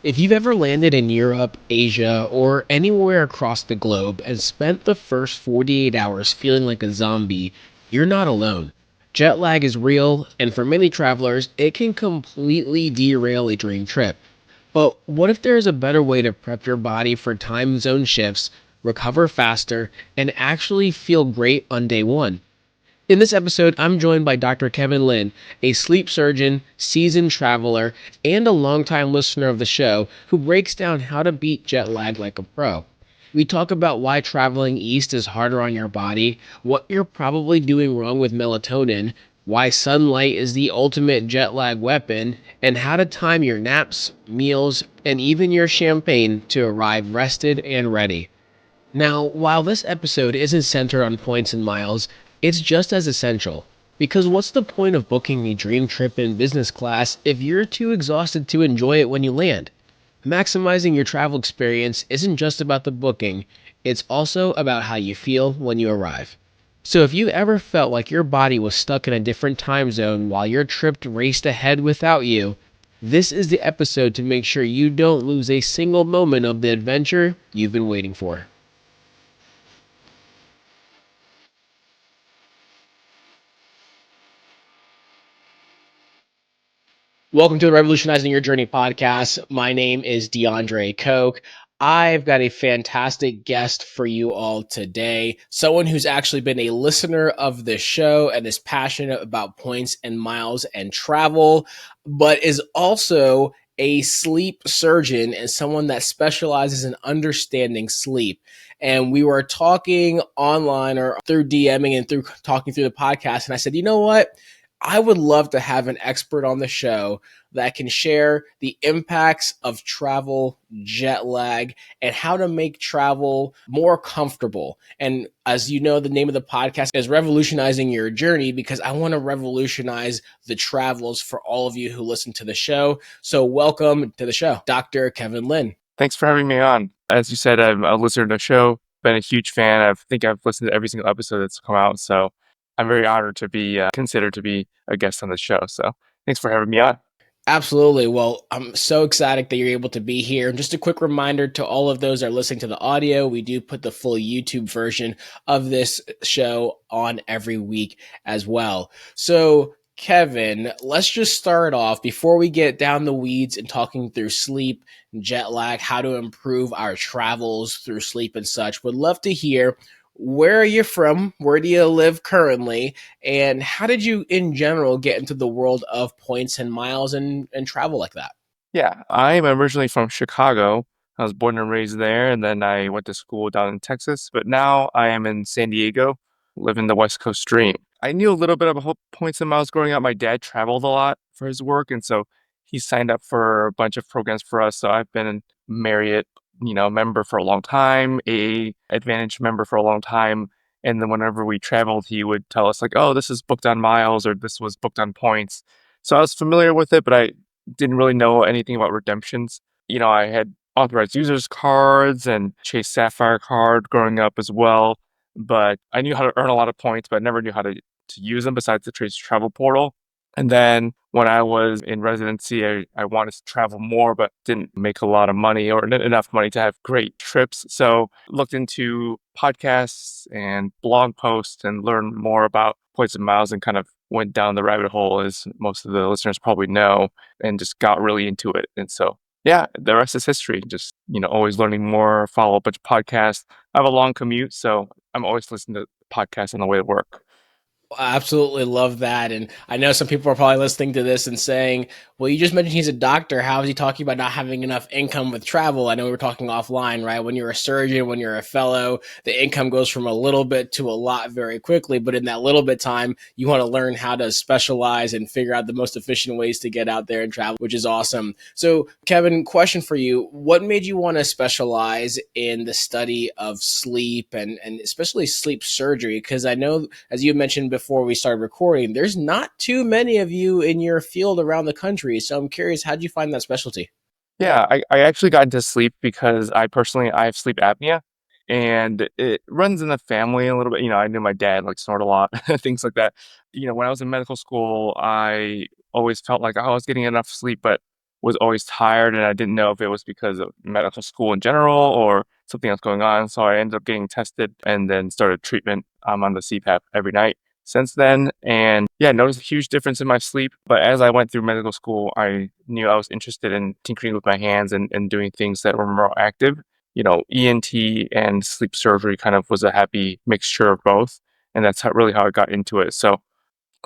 If you've ever landed in Europe, Asia, or anywhere across the globe and spent the first 48 hours feeling like a zombie, you're not alone. Jet lag is real, and for many travelers, it can completely derail a dream trip. But what if there is a better way to prep your body for time zone shifts, recover faster, and actually feel great on day one? In this episode, I'm joined by Dr. Kevin Lin, a sleep surgeon, seasoned traveler, and a longtime listener of the show who breaks down how to beat jet lag like a pro. We talk about why traveling east is harder on your body, what you're probably doing wrong with melatonin, why sunlight is the ultimate jet lag weapon, and how to time your naps, meals, and even your champagne to arrive rested and ready. Now, while this episode isn't centered on points and miles, it's just as essential. Because what's the point of booking a dream trip in business class if you're too exhausted to enjoy it when you land? Maximizing your travel experience isn't just about the booking, it's also about how you feel when you arrive. So if you ever felt like your body was stuck in a different time zone while your trip raced ahead without you, this is the episode to make sure you don't lose a single moment of the adventure you've been waiting for. Welcome to the Revolutionizing Your Journey podcast. My name is DeAndre Coke. I've got a fantastic guest for you all today. Someone who's actually been a listener of the show and is passionate about points and miles and travel, but is also a sleep surgeon and someone that specializes in understanding sleep. And we were talking online or through DMing and through talking through the podcast. And I said, you know what? I would love to have an expert on the show that can share the impacts of travel, jet lag, and how to make travel more comfortable. And as you know, the name of the podcast is Revolutionizing Your Journey because I want to revolutionize the travels for all of you who listen to the show. So welcome to the show, Dr. Kevin Lin. Thanks for having me on. As you said, I'm a listener to the show, been a huge fan. I think I've listened to every single episode that's come out. So I'm very honored to be considered to be a guest on the show. So thanks for having me on. Absolutely. Well, I'm so excited that you're able to be here. And just a quick reminder to all of those that are listening to the audio, we do put the full YouTube version of this show on every week as well. So, Kevin, let's just start off before we get down the weeds and talking through sleep, jet lag, how to improve our travels through sleep and such. Would love to hear, where are you from? Where do you live currently? And how did you, in general, get into the world of points and miles and travel like that? Yeah, I'm originally from Chicago. I was born and raised there, and then I went to school down in Texas. But now I am in San Diego, living the West Coast dream. I knew a little bit about points and miles growing up. My dad traveled a lot for his work, and so he signed up for a bunch of programs for us. So I've been a Marriott, member for a long time, a Advantage member for a long time. And then whenever we traveled, he would tell us like, "Oh, this is booked on miles," or "This was booked on points." So I was familiar with it, but I didn't really know anything about redemptions. I had authorized users cards and Chase Sapphire card growing up as well, but I knew how to earn a lot of points, but I never knew how to use them besides the Chase Travel Portal. And then when I was in residency, I wanted to travel more, but didn't make a lot of money or enough money to have great trips. So looked into podcasts and blog posts and learned more about points and miles and kind of went down the rabbit hole, as most of the listeners probably know, and just got really into it. And so, yeah, the rest is history. Just, always learning more, follow a bunch of podcasts. I have a long commute, so I'm always listening to podcasts on the way to work. I absolutely love that. And I know some people are probably listening to this and saying, well, you just mentioned he's a doctor. How is he talking about not having enough income with travel? I know we were talking offline, right? When you're a surgeon, when you're a fellow, the income goes from a little bit to a lot very quickly. But in that little bit time, you want to learn how to specialize and figure out the most efficient ways to get out there and travel, which is awesome. So, Kevin, question for you. What made you want to specialize in the study of sleep and especially sleep surgery? Because I know, as you mentioned before we started recording, there's not too many of you in your field around the country. So I'm curious, how did you find that specialty? Yeah, I actually got into sleep because I have sleep apnea and it runs in the family a little bit. I knew my dad like snored a lot, things like that. When I was in medical school, I always felt like I was getting enough sleep, but was always tired, and I didn't know if it was because of medical school in general or something else going on. So I ended up getting tested and then started treatment on the CPAP every night since then. And yeah, noticed a huge difference in my sleep. But as I went through medical school, I knew I was interested in tinkering with my hands and doing things that were more active. ENT and sleep surgery kind of was a happy mixture of both. And that's really how I got into it. So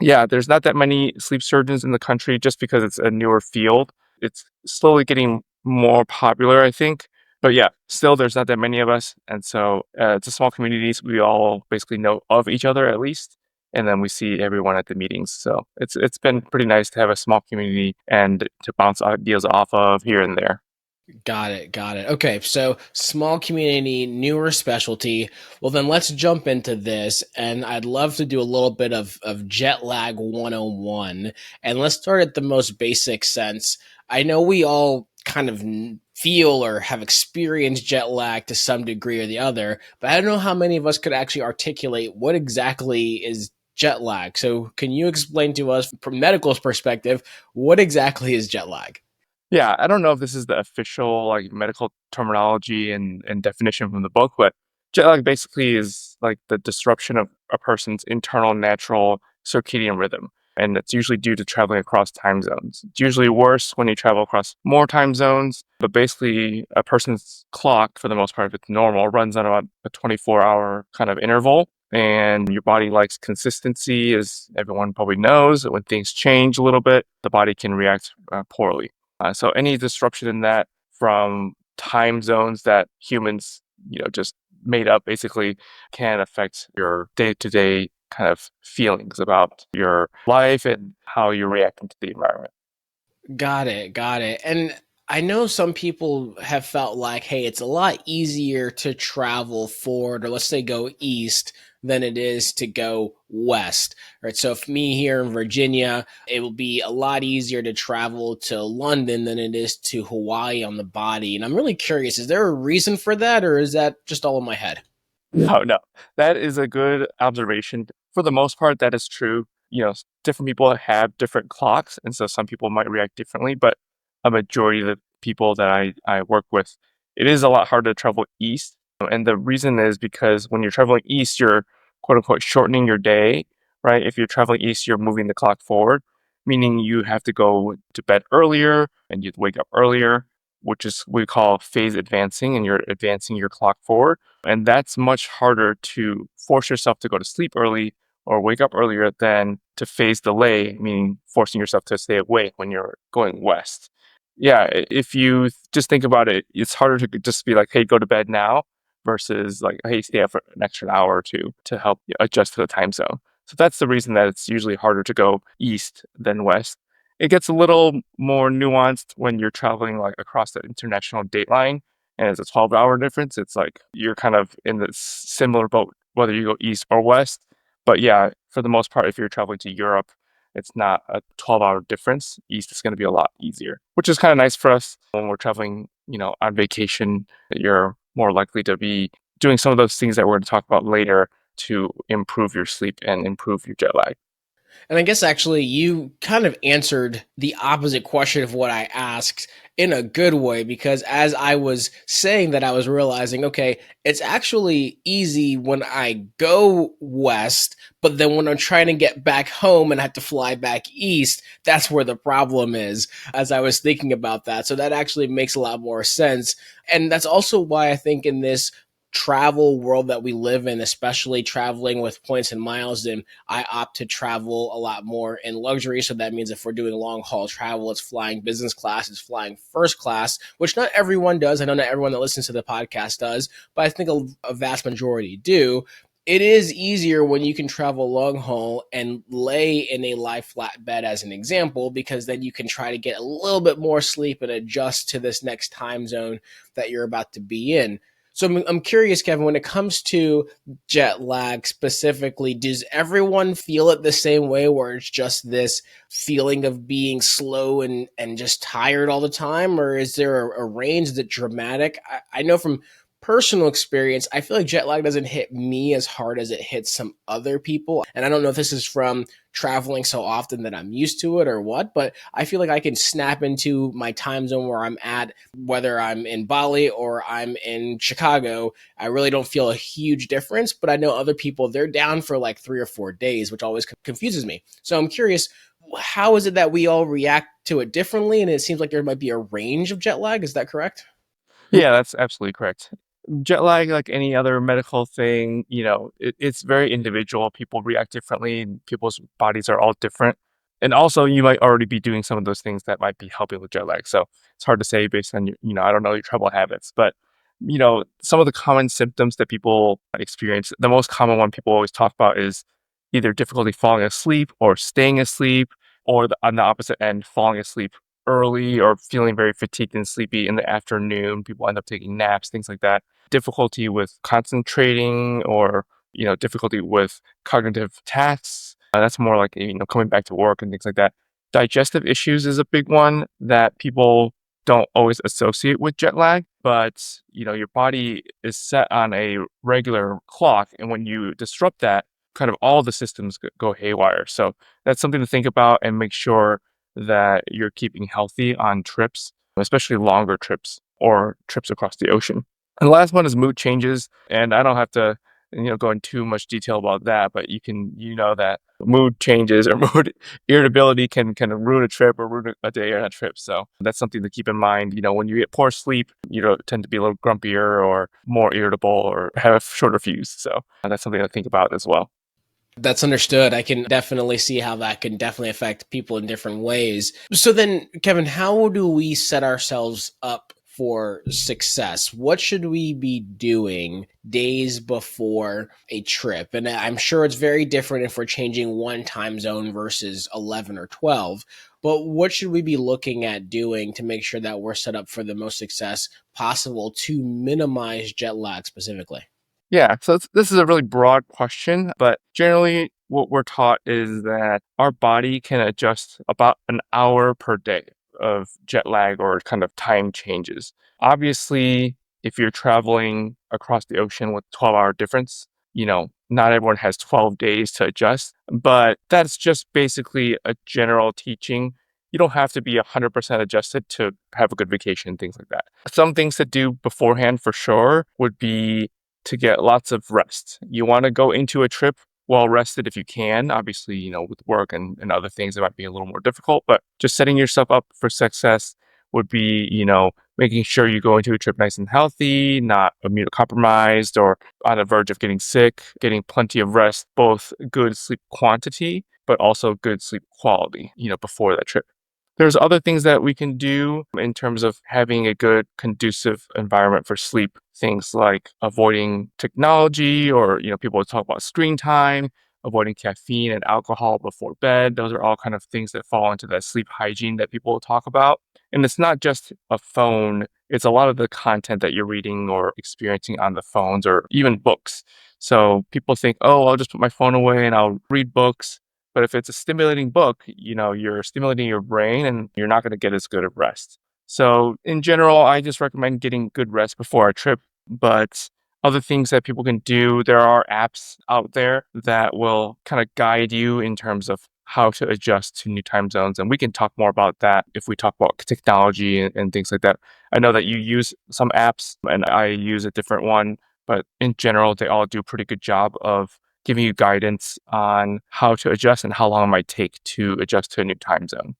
yeah, there's not that many sleep surgeons in the country just because it's a newer field. It's slowly getting more popular, I think. But yeah, still there's not that many of us. And so it's a small community. So we all basically know of each other at least. And then we see everyone at the meetings. So it's been pretty nice to have a small community and to bounce ideas off of here and there. Got it. Got it. Okay. So small community, newer specialty. Well, then let's jump into this. And I'd love to do a little bit of jet lag 101. And let's start at the most basic sense. I know we all kind of feel or have experienced jet lag to some degree or the other, but I don't know how many of us could actually articulate what exactly is jet lag. So can you explain to us from medical's perspective, what exactly is jet lag? Yeah, I don't know if this is the official like medical terminology and definition from the book, but jet lag basically is like the disruption of a person's internal natural circadian rhythm. And it's usually due to traveling across time zones. It's usually worse when you travel across more time zones, but basically a person's clock, for the most part, if it's normal, runs on about a 24-hour kind of interval. And your body likes consistency, as everyone probably knows. When things change a little bit, the body can react poorly. So any disruption in that from time zones that humans, just made up basically can affect your day-to-day kind of feelings about your life and how you're reacting to the environment. Got it. Got it. And I know some people have felt like, hey, it's a lot easier to travel forward or let's say go east than it is to go west. Right. So for me here in Virginia, it will be a lot easier to travel to London than it is to Hawaii on the body. And I'm really curious, is there a reason for that or is that just all in my head? No, no. That is a good observation. For the most part, that is true. Different people have different clocks, and so some people might react differently, but a majority of the people that I work with, it is a lot harder to travel east. And the reason is because when you're traveling east, you're quote unquote shortening your day, right? If you're traveling east, you're moving the clock forward, meaning you have to go to bed earlier and you wake up earlier, which is we call phase advancing, and you're advancing your clock forward. And that's much harder to force yourself to go to sleep early or wake up earlier than to phase delay, meaning forcing yourself to stay awake when you're going west. Yeah, if you just think about it, it's harder to just be like, hey, go to bed now versus like, hey, stay up for an extra hour or two to help you adjust to the time zone. So that's the reason that it's usually harder to go east than west. It gets a little more nuanced when you're traveling like across the international date line and it's a 12-hour difference. It's like you're kind of in the similar boat whether you go east or west. But yeah, for the most part, if you're traveling to Europe, it's not a 12-hour difference. East is going to be a lot easier, which is kind of nice for us when we're traveling, on vacation. You're more likely to be doing some of those things that we're going to talk about later to improve your sleep and improve your jet lag. And I guess actually you kind of answered the opposite question of what I asked in a good way, because as I was saying that, I was realizing, okay, it's actually easy when I go west, but then when I'm trying to get back home and I have to fly back east, that's where the problem is, as I was thinking about that. So that actually makes a lot more sense. And that's also why I think in this travel world that we live in, especially traveling with points and miles, and I opt to travel a lot more in luxury. So that means if we're doing long haul travel, it's flying business class, it's flying first class, which not everyone does. I know not everyone that listens to the podcast does, but I think a vast majority do. It is easier when you can travel long haul and lay in a lie flat bed as an example, because then you can try to get a little bit more sleep and adjust to this next time zone that you're about to be in. So I'm curious, Kevin, when it comes to jet lag specifically, does everyone feel it the same way where it's just this feeling of being slow and just tired all the time? Or is there a range that dramatic? I know from personal experience, I feel like jet lag doesn't hit me as hard as it hits some other people. And I don't know if this is from traveling so often that I'm used to it or what, but I feel like I can snap into my time zone where I'm at, whether I'm in Bali or I'm in Chicago. I really don't feel a huge difference, but I know other people, they're down for like 3 or 4 days, which always confuses me. So I'm curious, how is it that we all react to it differently? And it seems like there might be a range of jet lag. Is that correct? Yeah, that's absolutely correct. Jet lag, like any other medical thing, it's very individual. People react differently, and people's bodies are all different. And also, you might already be doing some of those things that might be helping with jet lag. So it's hard to say based on I don't know your travel habits, but some of the common symptoms that people experience, the most common one people always talk about is either difficulty falling asleep or staying asleep, or on the opposite end, falling asleep early or feeling very fatigued and sleepy in the afternoon. People end up taking naps, things like that. Difficulty with concentrating or, difficulty with cognitive tasks. That's more like, coming back to work and things like that. Digestive issues is a big one that people don't always associate with jet lag, but, your body is set on a regular clock. And when you disrupt that, kind of all the systems go haywire. So that's something to think about and make sure that you're keeping healthy on trips, especially longer trips or trips across the ocean. And the last one is mood changes. And I don't have to, go into too much detail about that, but that mood changes or mood irritability can kind of ruin a trip or ruin a day or a trip. So that's something to keep in mind. When you get poor sleep, you tend to be a little grumpier or more irritable or have a shorter fuse. So that's something to think about as well. That's understood. I can definitely see how that can definitely affect people in different ways. So then, Kevin, how do we set ourselves up for success? What should we be doing days before a trip? And I'm sure it's very different if we're changing one time zone versus 11 or 12. But what should we be looking at doing to make sure that we're set up for the most success possible to minimize jet lag specifically? Yeah, so this is a really broad question, but generally what we're taught is that our body can adjust about an hour per day of jet lag or kind of time changes. Obviously, if you're traveling across the ocean with 12-hour difference, not everyone has 12 days to adjust, but that's just basically a general teaching. You don't have to be 100% adjusted to have a good vacation, things like that. Some things to do beforehand for sure would be to get lots of rest. You want to go into a trip well rested if you can. Obviously, with work and other things, it might be a little more difficult, but just setting yourself up for success would be, making sure you go into a trip nice and healthy, not immunocompromised or on the verge of getting sick, getting plenty of rest, both good sleep quantity, but also good sleep quality, before that trip. There's other things that we can do in terms of having a good conducive environment for sleep. Things like avoiding technology or, people talk about screen time, avoiding caffeine and alcohol before bed. Those are all kind of things that fall into that sleep hygiene that people talk about. And it's not just a phone, it's a lot of the content that you're reading or experiencing on the phones or even books. So people think, oh, I'll just put my phone away and I'll read books. But if it's a stimulating book, you're stimulating your brain and you're not going to get as good of rest. So in general, I just recommend getting good rest before a trip. But other things that people can do, there are apps out there that will kind of guide you in terms of how to adjust to new time zones. And we can talk more about that if we talk about technology and things like that. I know that you use some apps and I use a different one, but in general, they all do a pretty good job of giving you guidance on how to adjust and how long it might take to adjust to a new time zone.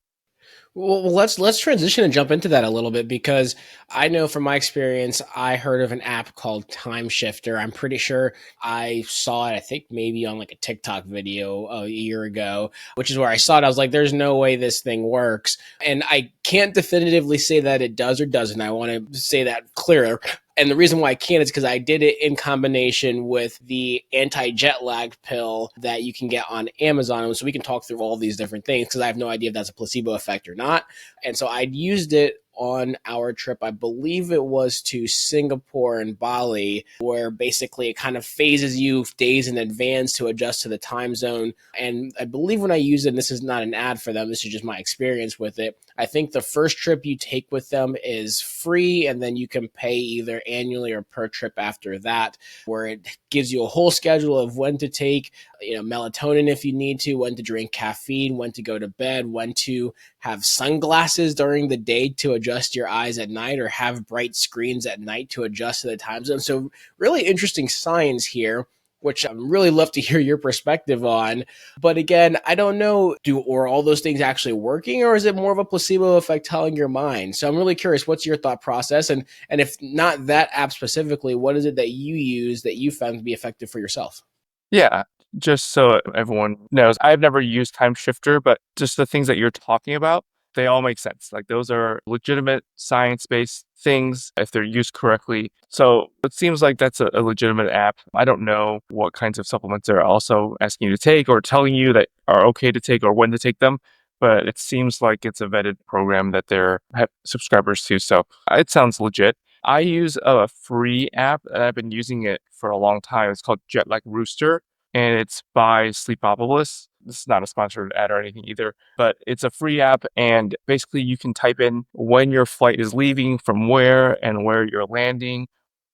Well, let's transition and jump into that a little bit because I know from my experience, I heard of an app called TimeShifter. I'm pretty sure I saw it. I think maybe on like a TikTok video a year ago, which is where I saw it. I was like, "There's no way this thing works," and I can't definitively say that it does or doesn't. I want to say that clearer. And the reason why I can't is because I did it in combination with the anti-jet lag pill that you can get on Amazon. So we can talk through all these different things because I have no idea if that's a placebo effect or not. And so I used it on our trip. I believe it was to Singapore and Bali, where basically it kind of phases you days in advance to adjust to the time zone. And I believe when I use it, and this is not an ad for them, this is just my experience with it. I think the first trip you take with them is free, and then you can pay either annually or per trip after that, where it gives you a whole schedule of when to take, melatonin if you need to, when to drink caffeine, when to go to bed, when to have sunglasses during the day to adjust your eyes at night, or have bright screens at night to adjust to the time zone. So really interesting science here, which I'd really love to hear your perspective on. But again, I don't know, are all those things actually working, or is it more of a placebo effect telling your mind? So I'm really curious, what's your thought process? And if not that app specifically, what is it that you use that you found to be effective for yourself? Yeah, just so everyone knows, I've never used TimeShifter, but just the things that you're talking about, they all make sense. Like those are legitimate science-based things if they're used correctly. So it seems like that's a legitimate app. I don't know what kinds of supplements they're also asking you to take or telling you that are okay to take or when to take them. But it seems like it's a vetted program that they're have subscribers to. So it sounds legit. I use a free app and I've been using it for a long time. It's called Jet Like Rooster and it's by Sleepopolis. This is not a sponsored ad or anything either, but it's a free app. And basically, you can type in when your flight is leaving, from where, and where you're landing.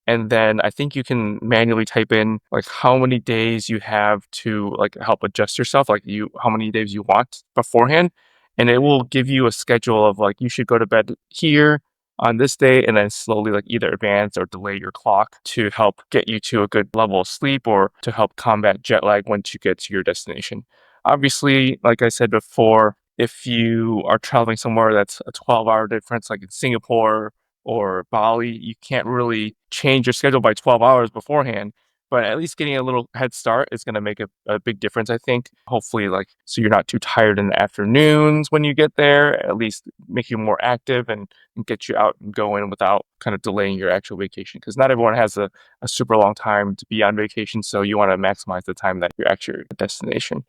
And then I think you can manually type in like how many days you have to like help adjust yourself, like how many days you want beforehand. And it will give you a schedule of like you should go to bed here on this day and then slowly like either advance or delay your clock to help get you to a good level of sleep or to help combat jet lag once you get to your destination. Obviously, like I said before, if you are traveling somewhere that's a 12-hour difference, like in Singapore or Bali, you can't really change your schedule by 12 hours beforehand. But at least getting a little head start is going to make a big difference, I think. Hopefully, like, so you're not too tired in the afternoons when you get there, at least make you more active and get you out and going without kind of delaying your actual vacation. Because not everyone has a super long time to be on vacation. So you want to maximize the time that you're at your destination.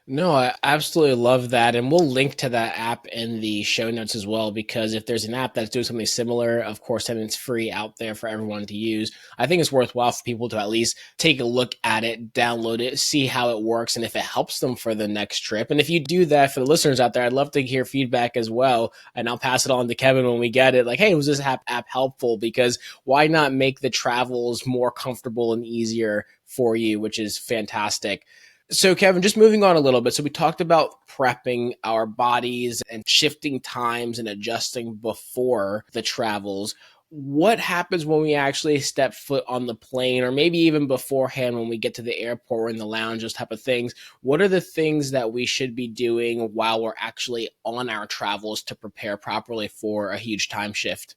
No, I absolutely love that. And we'll link to that app in the show notes as well, because if there's an app that's doing something similar, of course, then it's free out there for everyone to use. I think it's worthwhile for people to at least take a look at it, download it, see how it works, and if it helps them for the next trip. And if you do that for the listeners out there, I'd love to hear feedback as well. And I'll pass it on to Kevin when we get it. Like, hey, was this app helpful? Because why not make the travels more comfortable and easier for you, which is fantastic. So, Kevin, just moving on a little bit. So, we talked about prepping our bodies and shifting times and adjusting before the travels. What happens when we actually step foot on the plane, or maybe even beforehand when we get to the airport or in the lounge, those type of things? What are the things that we should be doing while we're actually on our travels to prepare properly for a huge time shift?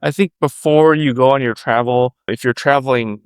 I think before you go on your travel, if you're traveling,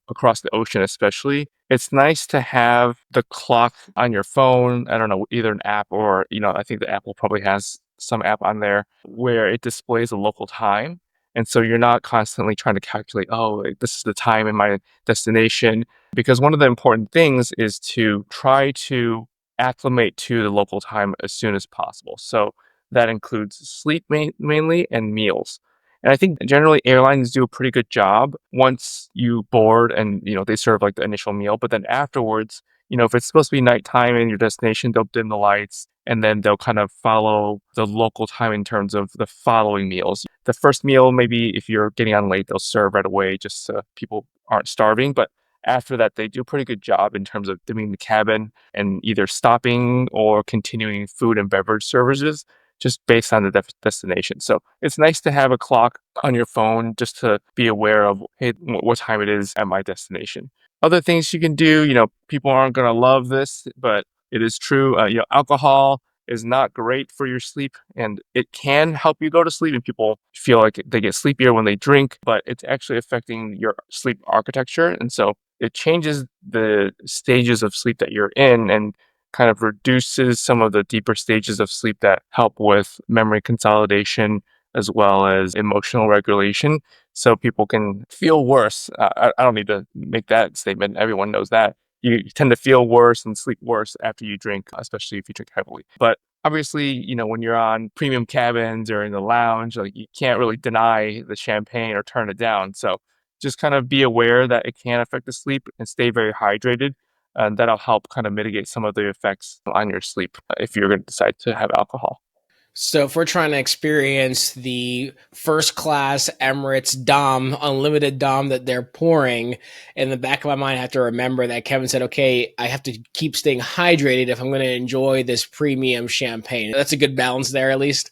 across the ocean especially, it's nice to have the clock on your phone. I don't know, either an app or, I think the Apple probably has some app on there where it displays a local time. And so you're not constantly trying to calculate, oh, like, this is the time in my destination. Because one of the important things is to try to acclimate to the local time as soon as possible. So that includes sleep mainly and meals. And I think generally airlines do a pretty good job once you board and, they serve like the initial meal. But then afterwards, if it's supposed to be nighttime in your destination, they'll dim the lights and then they'll kind of follow the local time in terms of the following meals. The first meal, maybe if you're getting on late, they'll serve right away just so people aren't starving. But after that, they do a pretty good job in terms of dimming the cabin and either stopping or continuing food and beverage services just based on the destination. So it's nice to have a clock on your phone just to be aware of, hey, what time it is at my destination. Other things you can do, people aren't going to love this, but it is true. Alcohol is not great for your sleep and it can help you go to sleep and people feel like they get sleepier when they drink, but it's actually affecting your sleep architecture. And so it changes the stages of sleep that you're in and kind of reduces some of the deeper stages of sleep that help with memory consolidation as well as emotional regulation. So people can feel worse. I don't need to make that statement. Everyone knows that. You tend to feel worse and sleep worse after you drink, especially if you drink heavily. But Obviously, when you're on premium cabins or in the lounge, like you can't really deny the champagne or turn it down. So just kind of be aware that it can affect the sleep and stay very hydrated. And that'll help kind of mitigate some of the effects on your sleep if you're going to decide to have alcohol. So if we're trying to experience the first class Emirates Dom, unlimited Dom that they're pouring, in the back of my mind, I have to remember that Kevin said, okay, I have to keep staying hydrated if I'm going to enjoy this premium champagne. That's a good balance there, at least.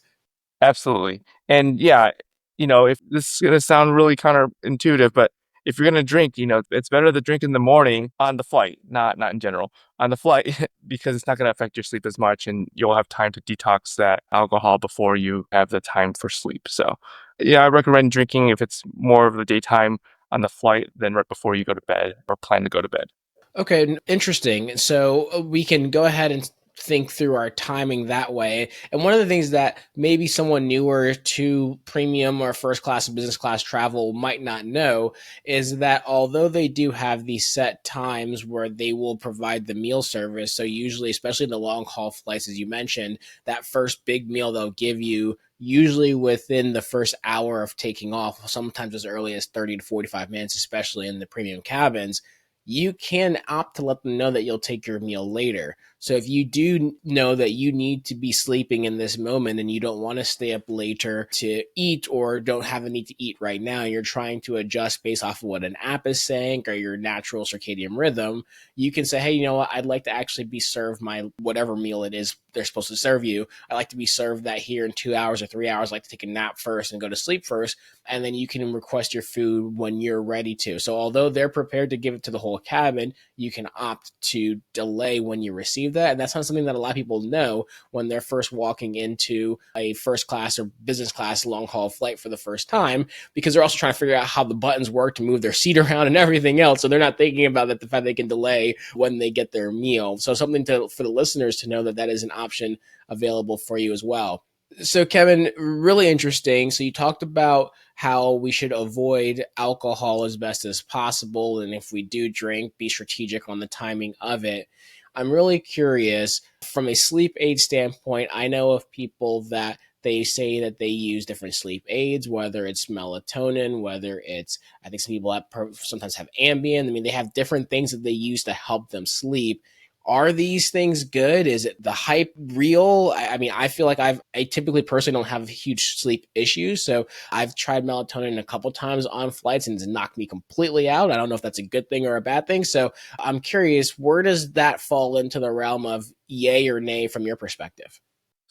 Absolutely. And yeah, if this is going to sound really counterintuitive, but if you're going to drink, it's better to drink in the morning on the flight, not in general, on the flight, because it's not going to affect your sleep as much and you'll have time to detox that alcohol before you have the time for sleep. So, yeah, I recommend drinking if it's more of the daytime on the flight than right before you go to bed or plan to go to bed. Okay, interesting. So we can go ahead and think through our timing that way. And one of the things that maybe someone newer to premium or first class and business class travel might not know is that although they do have these set times where they will provide the meal service, so usually, especially in the long haul flights, as you mentioned, that first big meal they'll give you usually within the first hour of taking off, sometimes as early as 30 to 45 minutes, especially in the premium cabins, you can opt to let them know that you'll take your meal later. So if you do know that you need to be sleeping in this moment and you don't want to stay up later to eat or don't have a need to eat right now, you're trying to adjust based off of what an app is saying or your natural circadian rhythm, you can say, hey, you know what? I'd like to actually be served my whatever meal it is they're supposed to serve you. I like to be served that here in 2 hours or 3 hours. I like to take a nap first and go to sleep first. And then you can request your food when you're ready to. So although they're prepared to give it to the whole cabin, you can opt to delay when you receive that. And that's not something that a lot of people know when they're first walking into a first class or business class long haul flight for the first time, because they're also trying to figure out how the buttons work to move their seat around and everything else. So they're not thinking about that, the fact they can delay when they get their meal. So something for the listeners to know that that is an option available for you as well. So, Kevin, really interesting. So, you talked about how we should avoid alcohol as best as possible. And if we do drink, be strategic on the timing of it. I'm really curious from a sleep aid standpoint. I know of people that they say that they use different sleep aids, whether it's melatonin, whether it's, I think some people sometimes have Ambien. I mean, they have different things that they use to help them sleep. Are these things good? Is it the hype real? I mean, I feel like I typically personally don't have huge sleep issues. So I've tried melatonin a couple times on flights and it's knocked me completely out. I don't know if that's a good thing or a bad thing. So I'm curious, where does that fall into the realm of yay or nay from your perspective?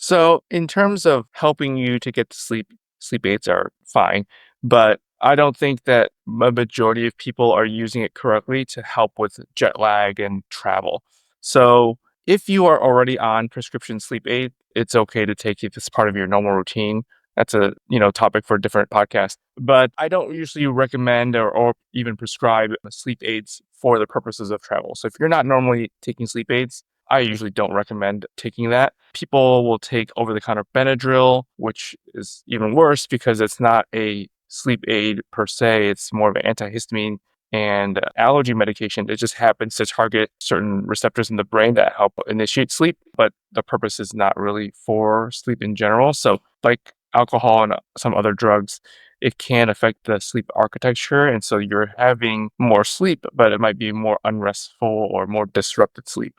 So, in terms of helping you to get to sleep, sleep aids are fine, but I don't think that a majority of people are using it correctly to help with jet lag and travel. So, if you are already on prescription sleep aid, it's okay to take it as part of your normal routine. That's a topic for a different podcast. But I don't usually recommend or even prescribe sleep aids for the purposes of travel. So if you're not normally taking sleep aids, I usually don't recommend taking that. People will take over the counter Benadryl, which is even worse because it's not a sleep aid per se. It's more of an antihistamine and allergy medication. It just happens to target certain receptors in the brain that help initiate sleep, but the purpose is not really for sleep in general. So, like alcohol and some other drugs, it can affect the sleep architecture. And so you're having more sleep, but it might be more unrestful or more disrupted sleep.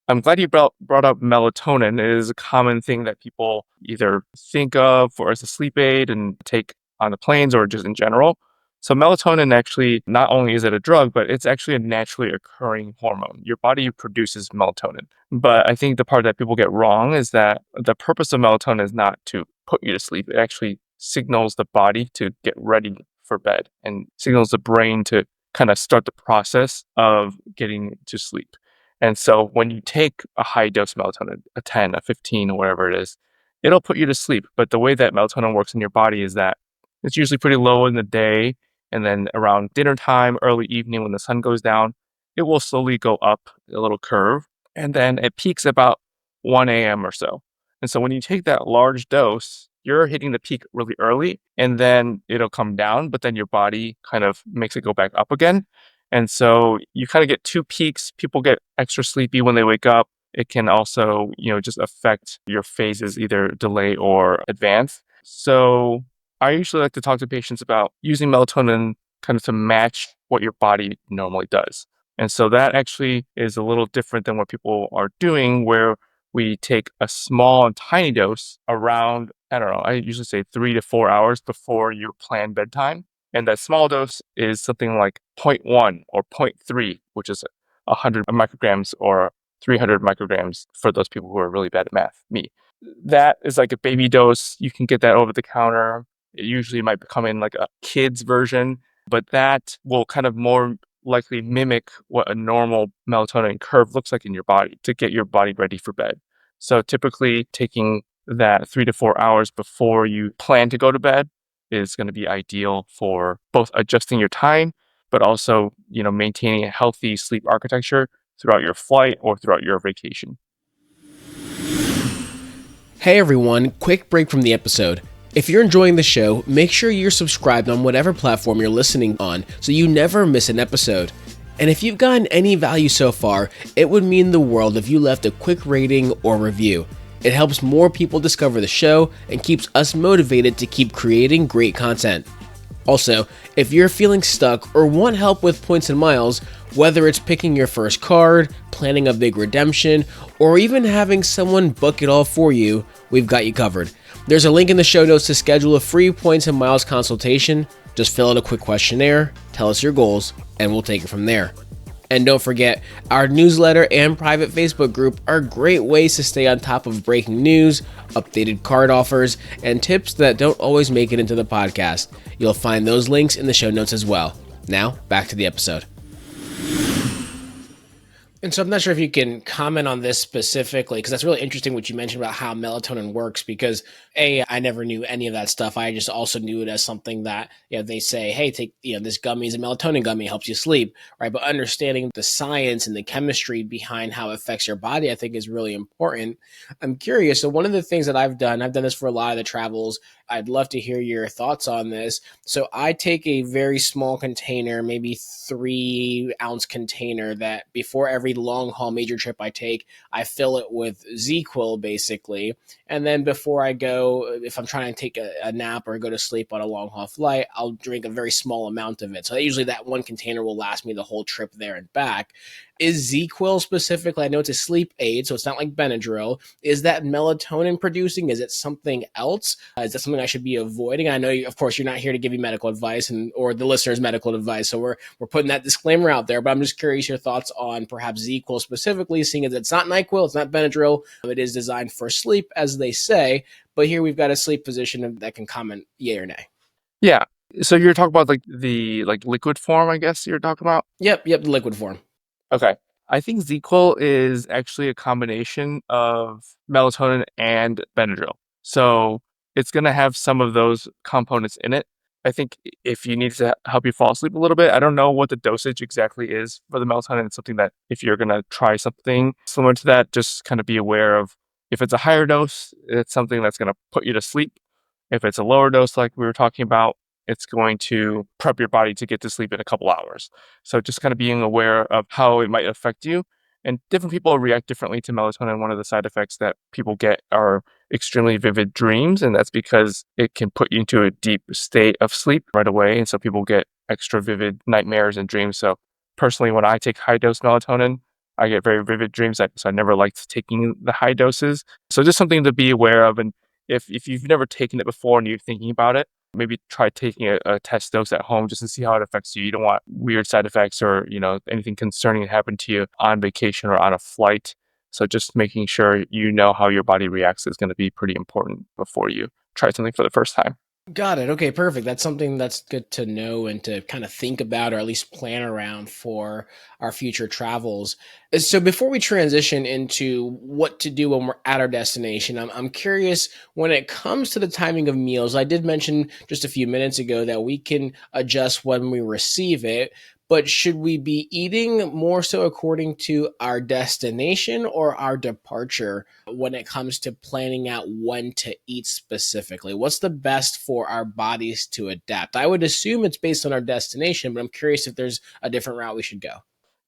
I'm glad you brought up melatonin. It is a common thing that people either think of or as a sleep aid and take on the planes or just in general. So melatonin actually, not only is it a drug, but it's actually a naturally occurring hormone. Your body produces melatonin. But I think the part that people get wrong is that the purpose of melatonin is not to put you to sleep. It actually signals the body to get ready for bed and signals the brain to kind of start the process of getting to sleep. And so when you take a high dose melatonin, a 10, a 15, or whatever it is, it'll put you to sleep. But the way that melatonin works in your body is that it's usually pretty low in the day. And then around dinner time, early evening, when the sun goes down, it will slowly go up a little curve. And then it peaks about 1 a.m. or so. And so when you take that large dose, you're hitting the peak really early and then it'll come down, but then your body kind of makes it go back up again. And so you kind of get two peaks. People get extra sleepy when they wake up. it can also, just affect your phases, either delay or advance. So I usually like to talk to patients about using melatonin kind of to match what your body normally does. And so that actually is a little different than what people are doing, where we take a small and tiny dose around, I don't know, I usually say 3 to 4 hours before your planned bedtime. And that small dose is something like zero point 0.1 or zero point 0.3, which is 100 micrograms or 300 micrograms for those people who are really bad at math, me. That is like a baby dose. You can get that over the counter. It usually might come in like a kid's version, but that will kind of more likely mimic what a normal melatonin curve looks like in your body to get your body ready for bed. So typically taking that 3 to 4 hours before you plan to go to bed is going to be ideal for both adjusting your time, but also, maintaining a healthy sleep architecture throughout your flight or throughout your vacation. Hey everyone, quick break from the episode. If you're enjoying the show, make sure you're subscribed on whatever platform you're listening on so you never miss an episode. And if you've gotten any value so far, it would mean the world if you left a quick rating or review. It helps more people discover the show and keeps us motivated to keep creating great content. Also, if you're feeling stuck or want help with points and miles, whether it's picking your first card, planning a big redemption, or even having someone book it all for you, we've got you covered. There's a link in the show notes to schedule a free points and miles consultation. Just fill out a quick questionnaire, tell us your goals, and we'll take it from there. And don't forget, our newsletter and private Facebook group are great ways to stay on top of breaking news, updated card offers, and tips that don't always make it into the podcast. You'll find those links in the show notes as well. Now, back to the episode. And so I'm not sure if you can comment on this specifically, because that's really interesting what you mentioned about how melatonin works, because I never knew any of that stuff. I just also knew it as something that, they say, hey, take, this gummy is a melatonin gummy, helps you sleep, right? But understanding the science and the chemistry behind how it affects your body, I think is really important. I'm curious. So one of the things that I've done this for a lot of the travels. I'd love to hear your thoughts on this. So I take a very small container, maybe 3-ounce container, that before every long haul major trip I take, I fill it with ZzzQuil basically. And then before I go, if I'm trying to take a nap or go to sleep on a long haul flight, I'll drink a very small amount of it. So usually that one container will last me the whole trip there and back. Is ZzzQuil specifically, I know it's a sleep aid, so it's not like Benadryl. Is that melatonin producing? Is it something else? Is that something I should be avoiding? I know, of course, you're not here to give you medical advice or the listeners medical advice, so we're putting that disclaimer out there. But I'm just curious your thoughts on perhaps ZzzQuil specifically, seeing as it's not NyQuil, it's not Benadryl. It is designed for sleep, as they say. But here we've got a sleep physician that can comment yay or nay. Yeah. So you're talking about like the liquid form, I guess you're talking about? Yep, the liquid form. Okay. I think ZzzQuil is actually a combination of melatonin and Benadryl. So it's going to have some of those components in it. I think if you need to help you fall asleep a little bit, I don't know what the dosage exactly is for the melatonin. It's something that if you're going to try something similar to that, just kind of be aware of. If it's a higher dose, it's something that's going to put you to sleep. If it's a lower dose, like we were talking about, it's going to prep your body to get to sleep in a couple hours. So just kind of being aware of how it might affect you. And different people react differently to melatonin. One of the side effects that people get are extremely vivid dreams. And that's because it can put you into a deep state of sleep right away. And so people get extra vivid nightmares and dreams. So personally, when I take high dose melatonin, I get very vivid dreams. So I never liked taking the high doses. So just something to be aware of. And if you've never taken it before and you're thinking about it, maybe try taking a test dose at home just to see how it affects you. You don't want weird side effects or, anything concerning to happen to you on vacation or on a flight. So just making sure you know how your body reacts is going to be pretty important before you try something for the first time. Got it. Okay, perfect. That's something that's good to know and to kind of think about or at least plan around for our future travels. So before we transition into what to do when we're at our destination, I'm curious when it comes to the timing of meals. I did mention just a few minutes ago that we can adjust when we receive it. But should we be eating more so according to our destination or our departure when it comes to planning out when to eat specifically? What's the best for our bodies to adapt? I would assume it's based on our destination, but I'm curious if there's a different route we should go.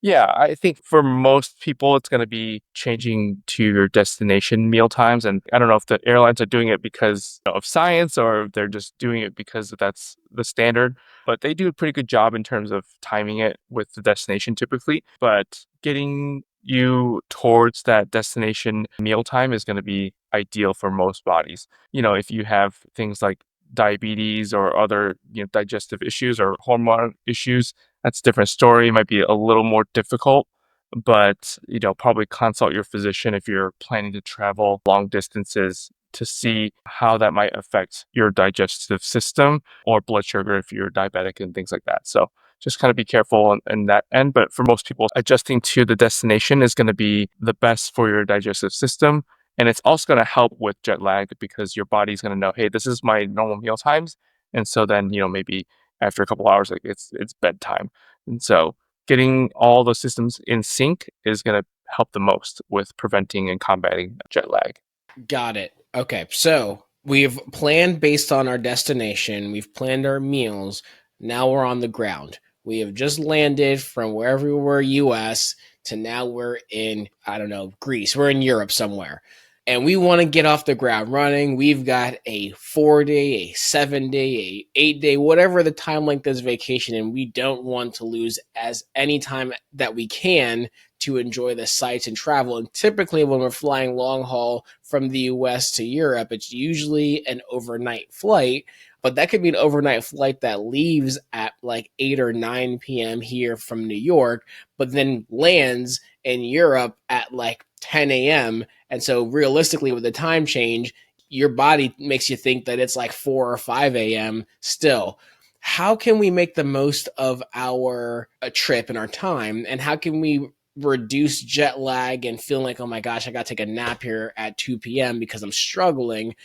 Yeah, I think for most people, it's going to be changing to your destination meal times. And I don't know if the airlines are doing it because of science or if they're just doing it because that's the standard, but they do a pretty good job in terms of timing it with the destination typically. But getting you towards that destination meal time is going to be ideal for most bodies. If you have things like diabetes or other, digestive issues or hormone issues, that's a different story. It might be a little more difficult, but probably consult your physician if you're planning to travel long distances to see how that might affect your digestive system or blood sugar if you're diabetic and things like that. So just kind of be careful in that end. But for most people, adjusting to the destination is going to be the best for your digestive system. And it's also going to help with jet lag because your body's going to know, hey, this is my normal meal times. And so then, maybe after a couple hours, like it's bedtime. And so getting all the systems in sync is going to help the most with preventing and combating jet lag. Got it. Okay. So we've planned based on our destination, we've planned our meals. Now we're on the ground. We have just landed from wherever we were, US, to now we're in, I don't know, Greece. We're in Europe somewhere. And we want to get off the ground running. We've got a 4-day, a 7-day, a 8-day, whatever the time length is vacation, and we don't want to lose as any time that we can to enjoy the sights and travel. And typically, when we're flying long haul from the US to Europe, it's usually an overnight flight, but that could be an overnight flight that leaves at like 8 or 9 p.m. here from New York, but then lands in Europe at like 10 a.m. And so, realistically, with the time change, your body makes you think that it's like 4 or 5 a.m. still. How can we make the most of our trip and our time? And how can we reduce jet lag and feeling like, oh my gosh, I got to take a nap here at 2 p.m. because I'm struggling?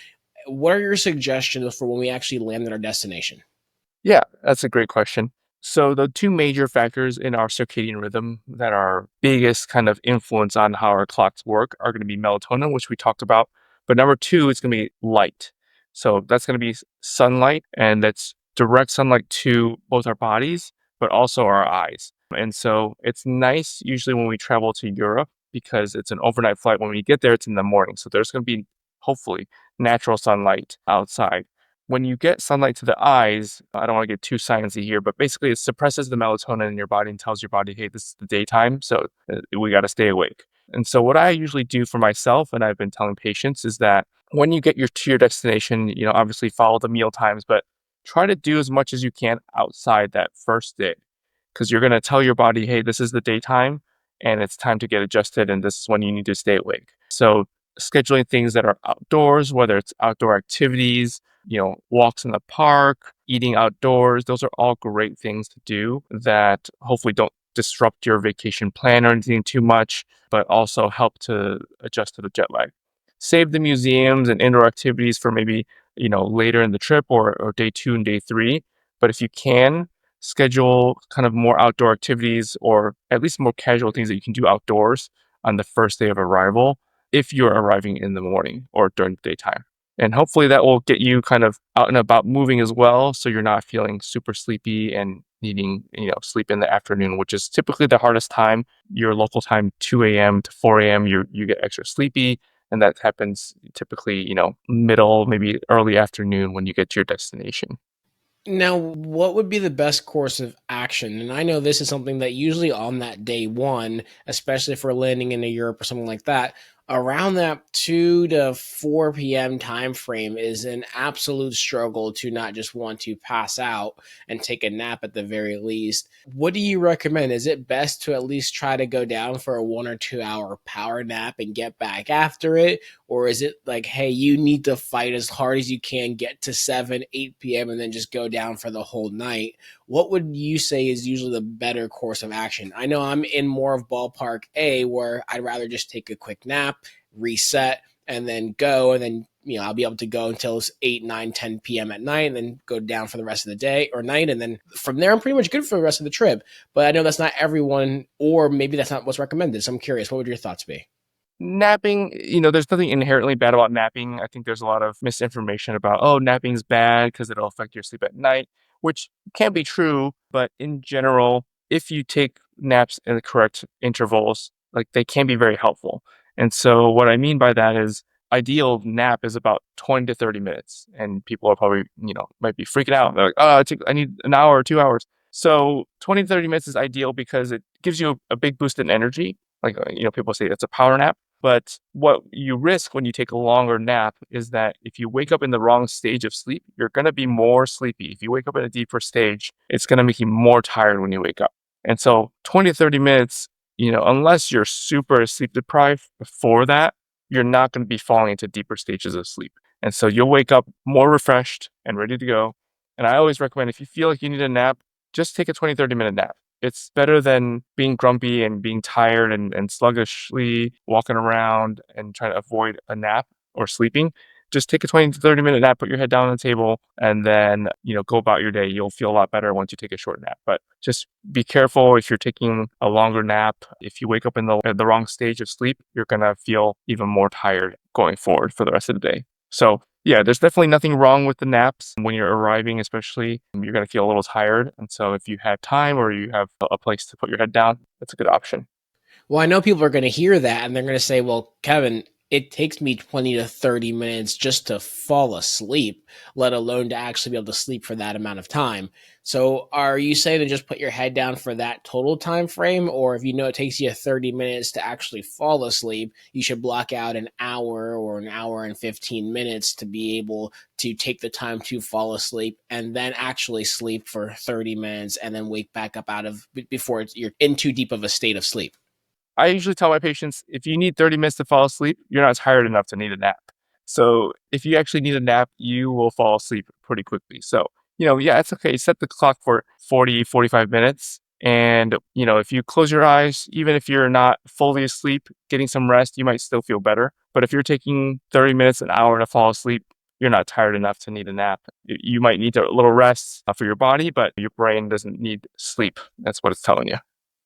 What are your suggestions for when we actually land at our destination? Yeah, that's a great question. So the two major factors in our circadian rhythm that are biggest kind of influence on how our clocks work are going to be melatonin, which we talked about. But number two is going to be light. So that's going to be sunlight, and that's direct sunlight to both our bodies, but also our eyes. And so it's nice usually when we travel to Europe because it's an overnight flight. When we get there, it's in the morning. So there's going to be hopefully natural sunlight outside. When you get sunlight to the eyes, I don't want to get too sciencey here, but basically it suppresses the melatonin in your body and tells your body, hey, this is the daytime, so we got to stay awake. And so what I usually do for myself, and I've been telling patients, is that when you get to your destination, obviously follow the meal times, but try to do as much as you can outside that first day, because you're going to tell your body, hey, this is the daytime, and it's time to get adjusted, and this is when you need to stay awake. So scheduling things that are outdoors, whether it's outdoor activities, walks in the park, eating outdoors. Those are all great things to do that hopefully don't disrupt your vacation plan or anything too much, but also help to adjust to the jet lag. Save the museums and indoor activities for maybe, later in the trip or day 2 and day 3. But if you can, schedule kind of more outdoor activities or at least more casual things that you can do outdoors on the first day of arrival if you're arriving in the morning or during the daytime. And hopefully that will get you kind of out and about moving as well. So you're not feeling super sleepy and needing, sleep in the afternoon, which is typically the hardest time. Your local time, 2 a.m. to 4 a.m., you get extra sleepy. And that happens typically, middle, maybe early afternoon when you get to your destination. Now, what would be the best course of action? And I know this is something that usually on that day one, especially if we're landing into Europe or something like that, around that 2 to 4 p.m. time frame is an absolute struggle to not just want to pass out and take a nap at the very least. What do you recommend? Is it best to at least try to go down for a 1 or 2 hour power nap and get back after it? Or is it like, hey, you need to fight as hard as you can, get to 7, 8 p.m., and then just go down for the whole night? What would you say is usually the better course of action? I know I'm in more of ballpark A, where I'd rather just take a quick nap, reset, and then go. And then, I'll be able to go until 8, 9, 10 p.m. at night and then go down for the rest of the day or night. And then from there, I'm pretty much good for the rest of the trip. But I know that's not everyone, or maybe that's not what's recommended. So I'm curious, what would your thoughts be? Napping, there's nothing inherently bad about napping. I think there's a lot of misinformation about, oh, napping's bad because it'll affect your sleep at night, which can be true. But in general, if you take naps in the correct intervals, like they can be very helpful. And so what I mean by that is ideal nap is about 20 to 30 minutes. And people are probably, might be freaking out. They're like, oh, I need an hour or 2 hours. So 20 to 30 minutes is ideal because it gives you a big boost in energy. Like, people say it's a power nap. But what you risk when you take a longer nap is that if you wake up in the wrong stage of sleep, you're going to be more sleepy. If you wake up in a deeper stage, it's going to make you more tired when you wake up. And so 20 to 30 minutes, unless you're super sleep deprived before that, you're not going to be falling into deeper stages of sleep. And so you'll wake up more refreshed and ready to go. And I always recommend if you feel like you need a nap, just take a 20, 30-minute nap. It's better than being grumpy and being tired and sluggishly walking around and trying to avoid a nap or sleeping. Just take a 20 to 30-minute nap, put your head down on the table, and then, go about your day. You'll feel a lot better once you take a short nap. But just be careful if you're taking a longer nap. If you wake up in the wrong stage of sleep, you're going to feel even more tired going forward for the rest of the day. So yeah, there's definitely nothing wrong with the naps when you're arriving, especially you're going to feel a little tired. And so if you have time or you have a place to put your head down, that's a good option. Well, I know people are going to hear that and they're going to say, well, Kevin, it takes me 20 to 30 minutes just to fall asleep, let alone to actually be able to sleep for that amount of time. So are you saying to just put your head down for that total time frame? Or if you know it takes you 30 minutes to actually fall asleep, you should block out an hour or an hour and 15 minutes to be able to take the time to fall asleep and then actually sleep for 30 minutes and then wake back up out of before you're in too deep of a state of sleep? I usually tell my patients, if you need 30 minutes to fall asleep, you're not tired enough to need a nap. So if you actually need a nap, you will fall asleep pretty quickly. So, yeah, it's okay. Set the clock for 40, 45 minutes. And, if you close your eyes, even if you're not fully asleep, getting some rest, you might still feel better. But if you're taking 30 minutes, an hour to fall asleep, you're not tired enough to need a nap. You might need a little rest for your body, but your brain doesn't need sleep. That's what it's telling you.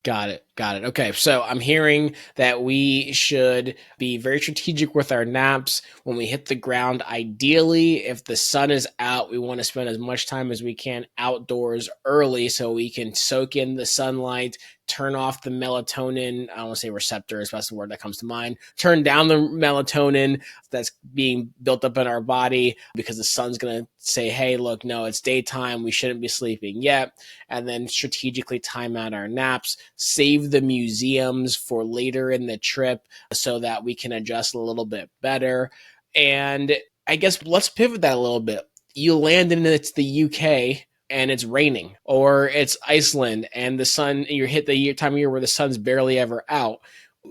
Got it. Got it. Okay. So I'm hearing that we should be very strategic with our naps when we hit the ground. Ideally, if the sun is out, we want to spend as much time as we can outdoors early so we can soak in the sunlight, turn off the melatonin. I don't want to say receptors, that's the word that comes to mind. Turn down the melatonin that's being built up in our body because the sun's going to say, hey, look, no, it's daytime. We shouldn't be sleeping yet. And then strategically time out our naps, save the museums for later in the trip so that we can adjust a little bit better. And I guess let's pivot that a little bit. You land and it's the UK and it's raining, or it's Iceland and the sun, you hit the time of year where the sun's barely ever out.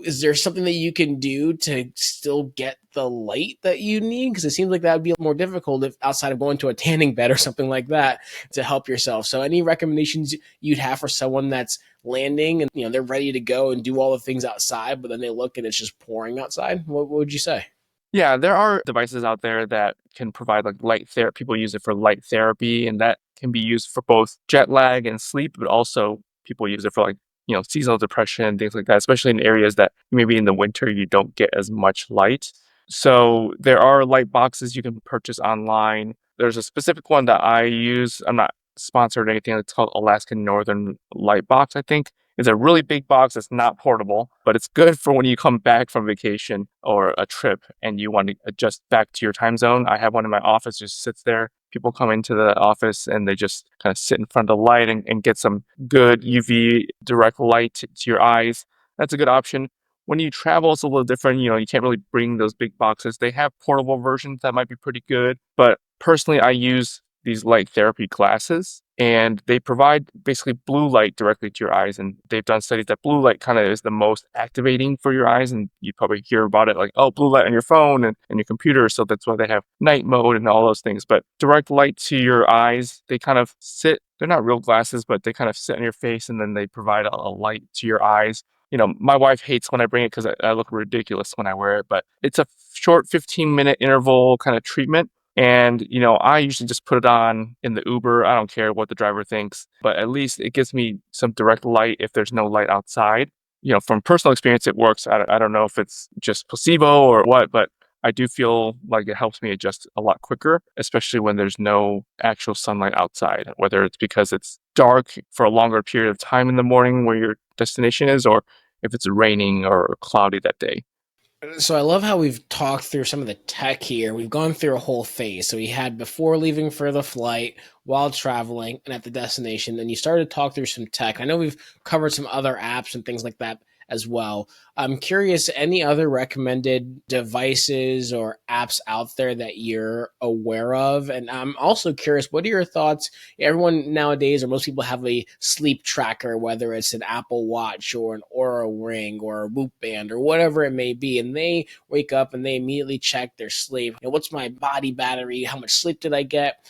Is there something that you can do to still get the light that you need? Because it seems like that would be more difficult if outside of going to a tanning bed or something like that to help yourself. So any recommendations you'd have for someone that's landing and they're ready to go and do all the things outside, but then they look and it's just pouring outside? What would you say? Yeah, there are devices out there that can provide like light therapy. People use it for light therapy, and that can be used for both jet lag and sleep, but also people use it for like, seasonal depression and things like that, especially in areas that maybe in the winter you don't get as much light. So there are light boxes you can purchase online. There's a specific one that I use. I'm not sponsored or anything. It's called Alaskan Northern Light Box, I think. It's a really big box. It's not portable, but it's good for when you come back from vacation or a trip and you want to adjust back to your time zone. I have one in my office, just sits there. People come into the office and they just kind of sit in front of the light and get some good UV direct light to your eyes. That's a good option. When you travel, it's a little different. You can't really bring those big boxes. They have portable versions that might be pretty good. But personally, I use these light therapy glasses, and they provide basically blue light directly to your eyes. And they've done studies that blue light kind of is the most activating for your eyes. And you probably hear about it like, oh, blue light on your phone and your computer. So that's why they have night mode and all those things. But direct light to your eyes, they kind of sit, they're not real glasses, but they kind of sit on your face and then they provide a light to your eyes. My wife hates when I bring it because I look ridiculous when I wear it, but it's a short 15-minute interval kind of treatment. And, I usually just put it on in the Uber. I don't care what the driver thinks, but at least it gives me some direct light if there's no light outside. From personal experience, it works. I don't know if it's just placebo or what, but I do feel like it helps me adjust a lot quicker, especially when there's no actual sunlight outside, whether it's because it's dark for a longer period of time in the morning where your destination is, or if it's raining or cloudy that day. So I love how we've talked through some of the tech here. We've gone through a whole phase. So we had before leaving for the flight, while traveling, and at the destination. Then you started to talk through some tech. I know we've covered some other apps and things like that as well. I'm curious, any other recommended devices or apps out there that you're aware of? And I'm also curious, what are your thoughts? Everyone nowadays, or most people, have a sleep tracker, whether it's an Apple Watch or an Aura Ring or a Whoop Band or whatever it may be, and they wake up and they immediately check their sleep. What's my body battery? How much sleep did I get?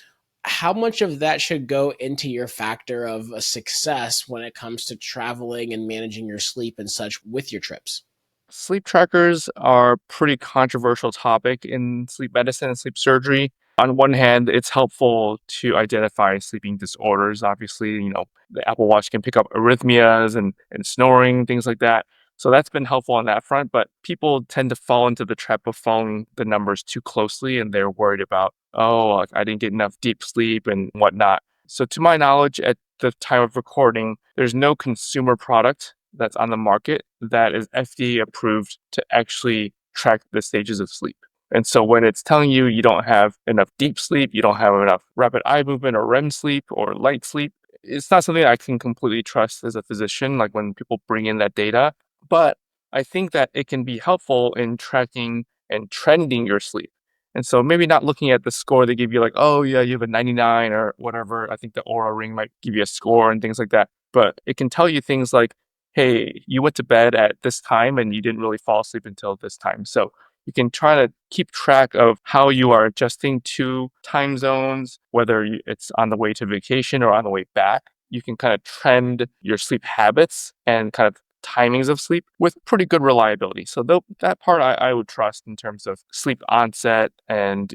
How much of that should go into your factor of a success when it comes to traveling and managing your sleep and such with your trips? Sleep trackers are a pretty controversial topic in sleep medicine and sleep surgery. On one hand, it's helpful to identify sleeping disorders. Obviously, the Apple Watch can pick up arrhythmias and snoring, things like that. So that's been helpful on that front. But people tend to fall into the trap of following the numbers too closely, and they're worried about, oh, like, I didn't get enough deep sleep and whatnot. So, to my knowledge, at the time of recording, there's no consumer product that's on the market that is FDA approved to actually track the stages of sleep. And so when it's telling you you don't have enough deep sleep, you don't have enough rapid eye movement or REM sleep or light sleep, it's not something I can completely trust as a physician, like when people bring in that data. But I think that it can be helpful in tracking and trending your sleep. And so maybe not looking at the score they give you, like, oh, yeah, you have a 99 or whatever. I think the Aura Ring might give you a score and things like that. But it can tell you things like, hey, you went to bed at this time and you didn't really fall asleep until this time. So you can try to keep track of how you are adjusting to time zones, whether it's on the way to vacation or on the way back. You can kind of trend your sleep habits and kind of timings of sleep with pretty good reliability. So that part I would trust in terms of sleep onset and,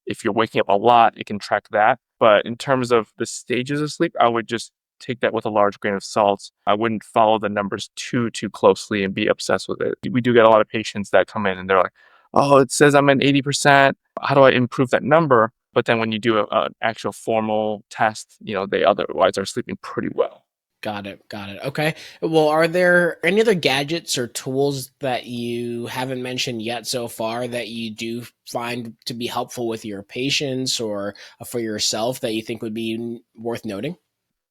if you're waking up a lot, it can track that. But in terms of the stages of sleep, I would just take that with a large grain of salt. I wouldn't follow the numbers too closely and be obsessed with it. We do get a lot of patients that come in and they're like, "Oh, it says I'm at 80%. How do I improve that number?" But then when you do an actual formal test, they otherwise are sleeping pretty well. Got it. Got it. Okay. Well, are there any other gadgets or tools that you haven't mentioned yet so far that you do find to be helpful with your patients or for yourself that you think would be worth noting?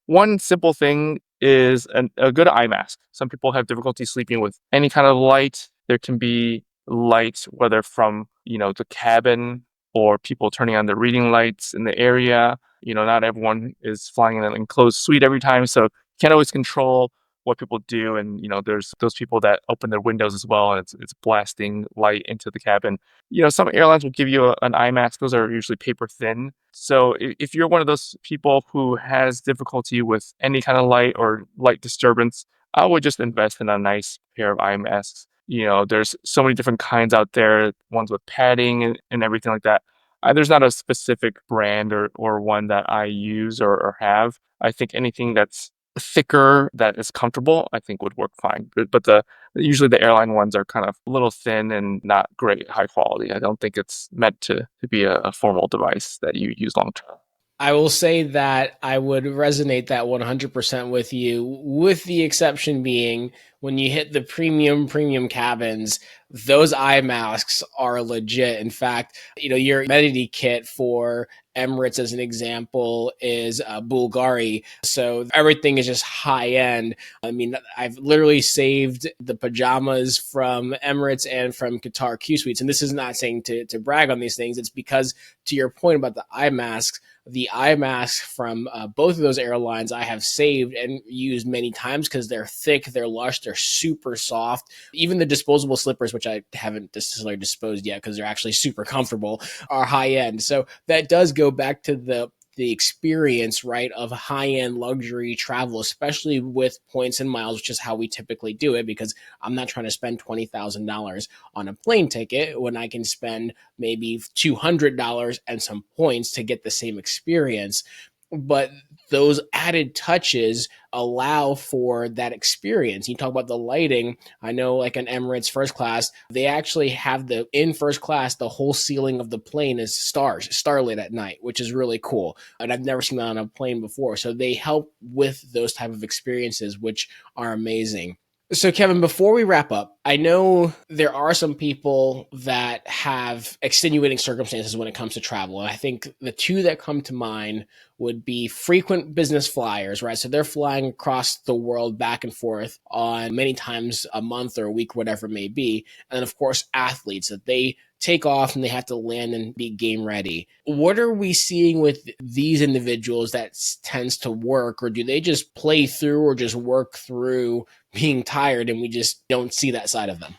One simple thing is a good eye mask. Some people have difficulty sleeping with any kind of light. There can be light, whether from, the cabin or people turning on the reading lights in the area. Not everyone is flying in an enclosed suite every time. So you can't always control what people do. And, there's those people that open their windows as well, and it's blasting light into the cabin. Some airlines will give you an eye mask. Those are usually paper thin. So if you're one of those people who has difficulty with any kind of light or light disturbance, I would just invest in a nice pair of eye masks. There's so many different kinds out there, ones with padding and everything like that. There's not a specific brand or one that I use or have. I think anything that's thicker that is comfortable, I think would work fine. But usually the airline ones are kind of a little thin and not great high quality. I don't think it's meant to be a formal device that you use long term. I will say that I would resonate that 100% with you, with the exception being when you hit the premium cabins, those eye masks are legit. In fact, your amenity kit for Emirates, as an example, is Bulgari. So everything is just high end. I mean, I've literally saved the pajamas from Emirates and from Qatar Q Suites. And this is not saying to brag on these things. It's because, to your point about the eye masks from both of those airlines I have saved and used many times because they're thick, they're lush, they're super soft. Even the disposable slippers, which I haven't necessarily disposed yet because they're actually super comfortable, are high end. So that does go back to the experience, right, of high-end luxury travel, especially with points and miles, which is how we typically do it, because I'm not trying to spend $20,000 on a plane ticket when I can spend maybe $200 and some points to get the same experience. but those added touches allow for that experience. You talk about the lighting. I know, like an Emirates first class, they actually have the in first class, the whole ceiling of the plane is stars, starlit at night, which is really cool. And I've never seen that on a plane before. So they help with those type of experiences, which are amazing. So, Kevin, before we wrap up, I know there are some people that have extenuating circumstances when it comes to travel. And I think the two that come to mind would be frequent business flyers, right? So they're flying across the world back and forth on many times a month or a week, whatever it may be. And then, of course, athletes that they take off and they have to land and be game ready. What are we seeing with these individuals that tends to work, or do they just play through or just work through being tired and we just don't see that side of them?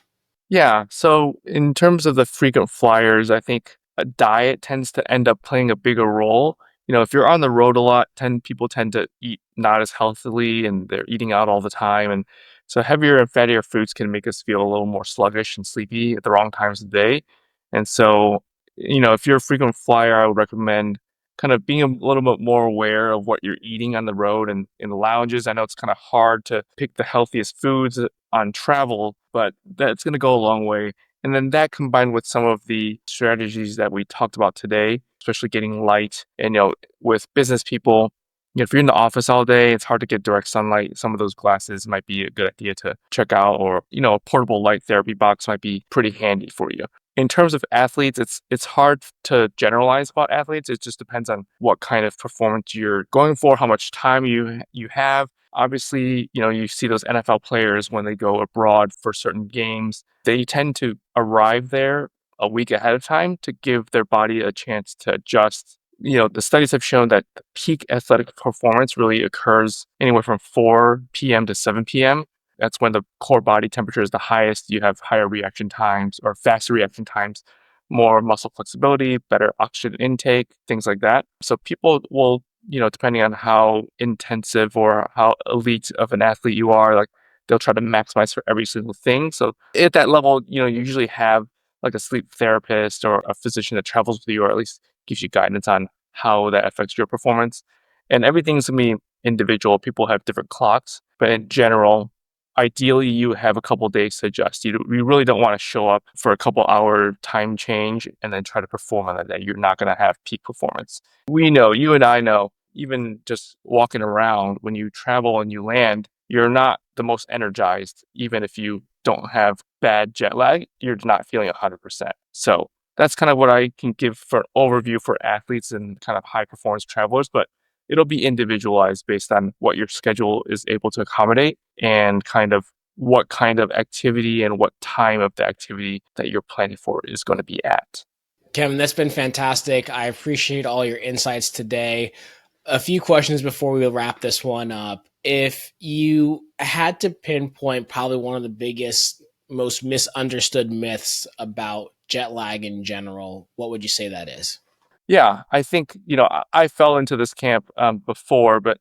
Yeah. So in terms of the frequent flyers, I think a diet tends to end up playing a bigger role. If you're on the road a lot, people tend to eat not as healthily and they're eating out all the time. And so heavier and fattier foods can make us feel a little more sluggish and sleepy at the wrong times of the day. And so, if you're a frequent flyer, I would recommend kind of being a little bit more aware of what you're eating on the road and in the lounges. I know it's kind of hard to pick the healthiest foods on travel, but that's going to go a long way. And then that combined with some of the strategies that we talked about today, especially getting light and, with business people, if you're in the office all day, it's hard to get direct sunlight. Some of those glasses might be a good idea to check out, or, a portable light therapy box might be pretty handy for you. In terms of athletes, it's hard to generalize about athletes. It just depends on what kind of performance you're going for, how much time you have. Obviously, you see those NFL players when they go abroad for certain games, they tend to arrive there a week ahead of time to give their body a chance to adjust. The studies have shown that the peak athletic performance really occurs anywhere from 4 p.m. to 7 p.m. That's when the core body temperature is the highest. You have higher reaction times or faster reaction times, more muscle flexibility, better oxygen intake, things like that. So people will, depending on how intensive or how elite of an athlete you are, like they'll try to maximize for every single thing. So at that level, you usually have like a sleep therapist or a physician that travels with you, or at least gives you guidance on how that affects your performance. And everything's gonna be individual. People have different clocks, but in general, ideally you have a couple days to adjust. You really don't want to show up for a couple hour time change and then try to perform on that day. You're not going to have peak performance. We know, you and I know, even just walking around when you travel and you land, you're not the most energized. Even if you don't have bad jet lag, you're not feeling 100%. So that's kind of what I can give for an overview for athletes and kind of high performance travelers. But it'll be individualized based on what your schedule is able to accommodate and kind of what kind of activity and what time of the activity that you're planning for is going to be at. Kevin, that's been fantastic. I appreciate all your insights today. A few questions before we wrap this one up. If you had to pinpoint probably one of the biggest, most misunderstood myths about jet lag in general, what would you say that is? Yeah, I think, I fell into this camp before, but,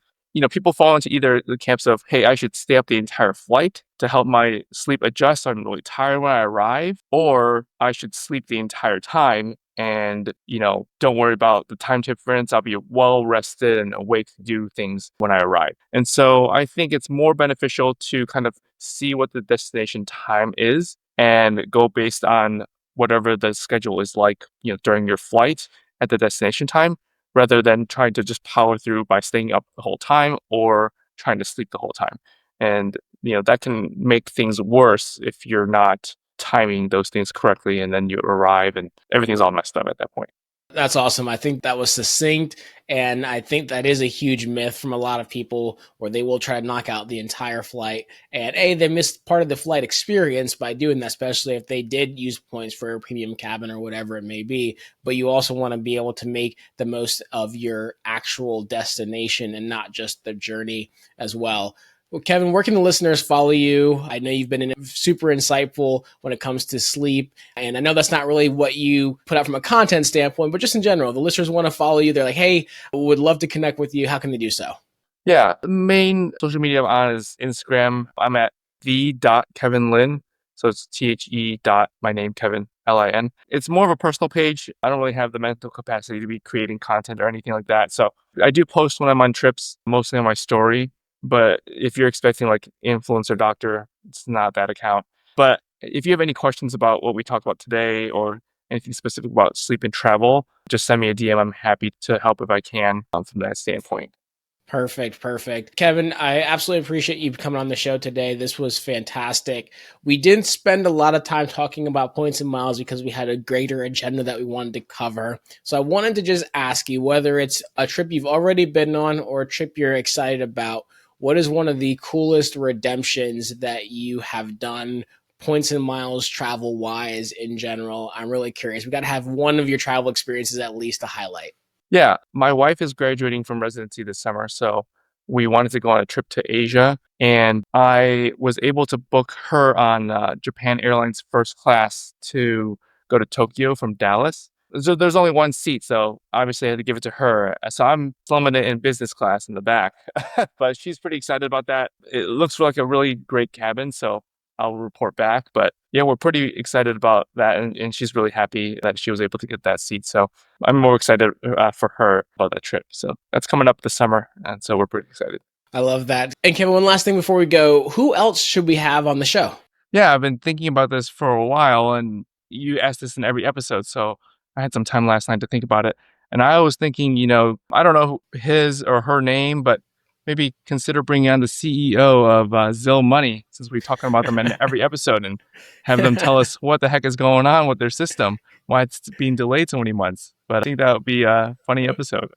people fall into either the camps of, hey, I should stay up the entire flight to help my sleep adjust so I'm really tired when I arrive, or I should sleep the entire time and, don't worry about the time difference. I'll be well rested and awake to do things when I arrive. And so I think it's more beneficial to kind of see what the destination time is and go based on whatever the schedule is like, during your flight at the destination time, rather than trying to just power through by staying up the whole time or trying to sleep the whole time. And, that can make things worse if you're not timing those things correctly and then you arrive and everything's all messed up at that point. That's awesome. I think that was succinct. And I think that is a huge myth from a lot of people where they will try to knock out the entire flight. And they missed part of the flight experience by doing that, especially if they did use points for a premium cabin or whatever it may be. But you also want to be able to make the most of your actual destination and not just the journey as well. Well, Kevin, where can the listeners follow you? I know you've been super insightful when it comes to sleep. And I know that's not really what you put out from a content standpoint, but just in general, the listeners want to follow you. They're like, hey, would love to connect with you. How can they do so? Yeah, the main social media I'm on is Instagram. I'm at the.kevinlin. So it's THE dot my name, Kevin, LIN. It's more of a personal page. I don't really have the mental capacity to be creating content or anything like that. So I do post when I'm on trips, mostly on my story. But if you're expecting like influencer doctor, it's not that account. But if you have any questions about what we talked about today or anything specific about sleep and travel, just send me a DM. I'm happy to help if I can from that standpoint. Perfect, perfect. Kevin, I absolutely appreciate you coming on the show today. This was fantastic. We didn't spend a lot of time talking about points and miles because we had a greater agenda that we wanted to cover. So I wanted to just ask you, whether it's a trip you've already been on or a trip you're excited about, what is one of the coolest redemptions that you have done, points and miles travel wise in general? I'm really curious. We got to have one of your travel experiences at least to highlight. Yeah, my wife is graduating from residency this summer, so we wanted to go on a trip to Asia, and I was able to book her on Japan Airlines first class to go to Tokyo from Dallas. So there's only one seat, so obviously I had to give it to her. So I'm slumming it in business class in the back, but she's pretty excited about that. It looks like a really great cabin, so I'll report back. But yeah, we're pretty excited about that, and she's really happy that she was able to get that seat. So I'm more excited for her about that trip. So that's coming up this summer, and so we're pretty excited. I love that. And Kevin, one last thing before we go, who else should we have on the show? Yeah, I've been thinking about this for a while, and you ask this in every episode, so I had some time last night to think about it. And I was thinking, I don't know his or her name, but maybe consider bringing on the CEO of Zill Money, since we're talking about them in every episode, and have them tell us what the heck is going on with their system, why it's being delayed so many months. But I think that would be a funny episode.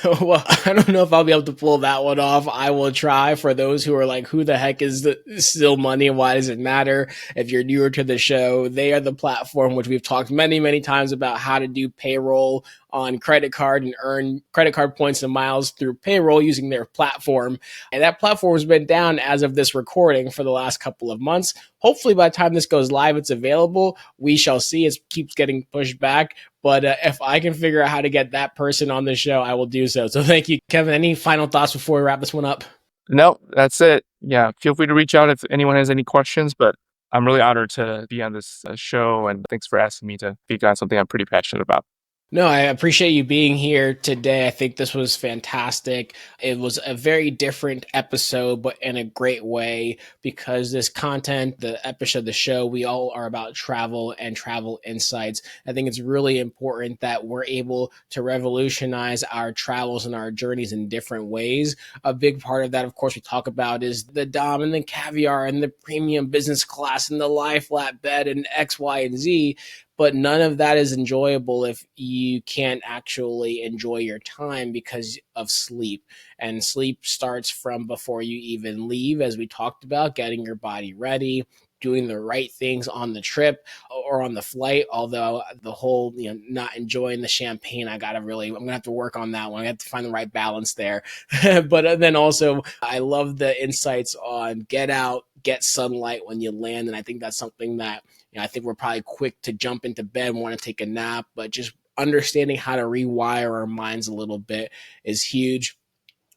Well, I don't know if I'll be able to pull that one off. I will try. For those who are like, who the heck is Still Money? Why does it matter? If you're newer to the show, they are the platform which we've talked many, many times about how to do payroll on credit card and earn credit card points and miles through payroll using their platform. And that platform has been down as of this recording for the last couple of months. Hopefully by the time this goes live, it's available. We shall see. It keeps getting pushed back. But if I can figure out how to get that person on the show, I will do so. So thank you, Kevin. Any final thoughts before we wrap this one up? No, that's it. Yeah, feel free to reach out if anyone has any questions, but I'm really honored to be on this show, and thanks for asking me to speak on something I'm pretty passionate about. No, I appreciate you being here today. I think this was fantastic. It was a very different episode, but in a great way, because this content, the episode, the show, we all are about travel and travel insights. I think it's really important that we're able to revolutionize our travels and our journeys in different ways. A big part of that, of course, we talk about is the Dom and the caviar and the premium business class and the lie flat bed and X, Y, and Z. But none of that is enjoyable if you can't actually enjoy your time because of sleep. And sleep starts from before you even leave, as we talked about, getting your body ready, doing the right things on the trip or on the flight. Although the whole, not enjoying the champagne, I'm gonna have to work on that one. I have to find the right balance there. But then also, I love the insights on get out, get sunlight when you land. And I think that's something that, I think we're probably quick to jump into bed and want to take a nap, but just understanding how to rewire our minds a little bit is huge.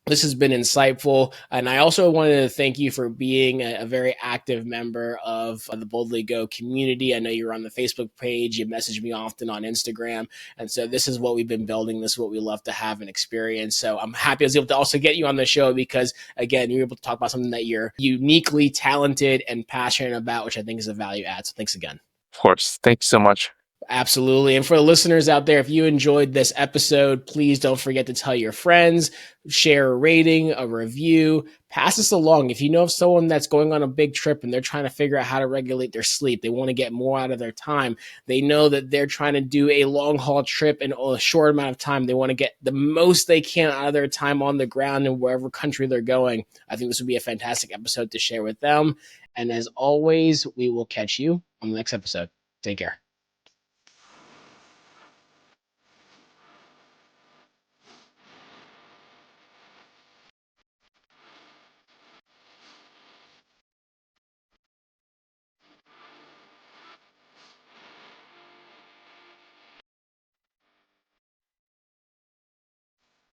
This has been insightful. And I also wanted to thank you for being a very active member of the Boldly Go community. I know you're on the Facebook page. You message me often on Instagram. And so this is what we've been building. This is what we love to have and experience. So I'm happy I was able to also get you on the show because, again, you're able to talk about something that you're uniquely talented and passionate about, which I think is a value add. So thanks again. Of course. Thank you so much. Absolutely. And for the listeners out there, if you enjoyed this episode, please don't forget to tell your friends, share a rating, a review, pass this along. If you know of someone that's going on a big trip and they're trying to figure out how to regulate their sleep, they want to get more out of their time. They know that they're trying to do a long haul trip in a short amount of time. They want to get the most they can out of their time on the ground in wherever country they're going. I think this would be a fantastic episode to share with them. And as always, we will catch you on the next episode. Take care.